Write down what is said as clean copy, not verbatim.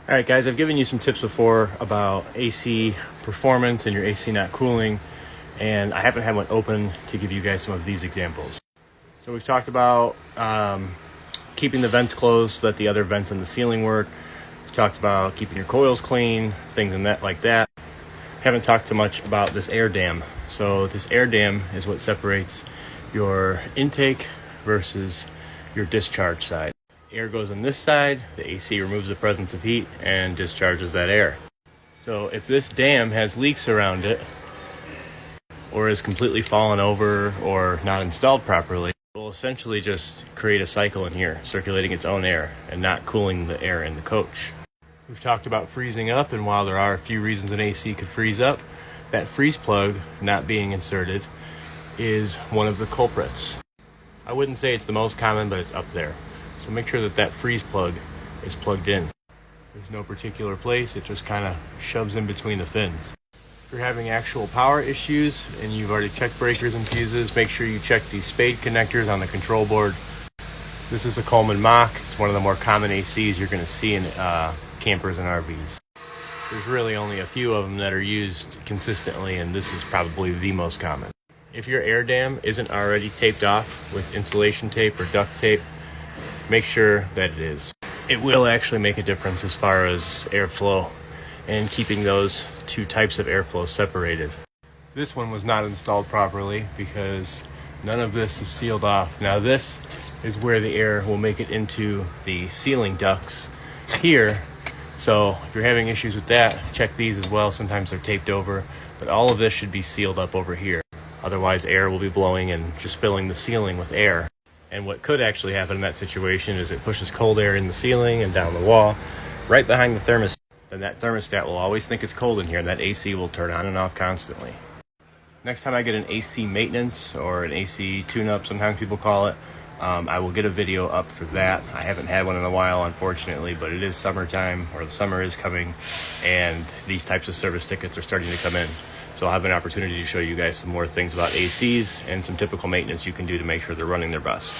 All right, guys, I've given you some tips before about AC performance and your AC not cooling, and I haven't had one open to give you guys some of these examples. So we've talked about keeping the vents closed so that the other vents in the ceiling work. We've talked about keeping your coils clean, things like that. Haven't talked too much about this air dam. So this air dam is what separates your intake versus your discharge side. Air goes on this side, the AC removes the presence of heat and discharges that air. So if this dam has leaks around it, or is completely fallen over or not installed properly, it will essentially just create a cycle in here, circulating its own air and not cooling the air in the coach. We've talked about freezing up, and while there are a few reasons an AC could freeze up, that freeze plug not being inserted is one of the culprits. I wouldn't say it's the most common, but it's up there. So make sure that freeze plug is plugged in. There's no particular place, it just kind of shoves in between the fins. If you're having actual power issues and you've already checked breakers and fuses, make sure you check these spade connectors on the control board. This is a Coleman Mach. It's one of the more common ACs you're going to see in campers and RVs. There's really only a few of them that are used consistently, and this is probably the most common. If your air dam isn't already taped off with insulation tape or duct tape, make sure that it is. It will actually make a difference as far as airflow and keeping those two types of airflow separated. This one was not installed properly because none of this is sealed off. Now this is where the air will make it into the ceiling ducts here. So if you're having issues with that, check these as well. Sometimes they're taped over, but all of this should be sealed up over here. Otherwise air will be blowing and just filling the ceiling with air. And what could actually happen in that situation is it pushes cold air in the ceiling and down the wall, right behind the thermostat. Then that thermostat will always think it's cold in here, and that AC will turn on and off constantly. Next time I get an AC maintenance or an AC tune-up, sometimes people call it, I will get a video up for that. I haven't had one in a while, unfortunately, but it is summertime, or the summer is coming, and these types of service tickets are starting to come in. So I'll have an opportunity to show you guys some more things about ACs and some typical maintenance you can do to make sure they're running their best.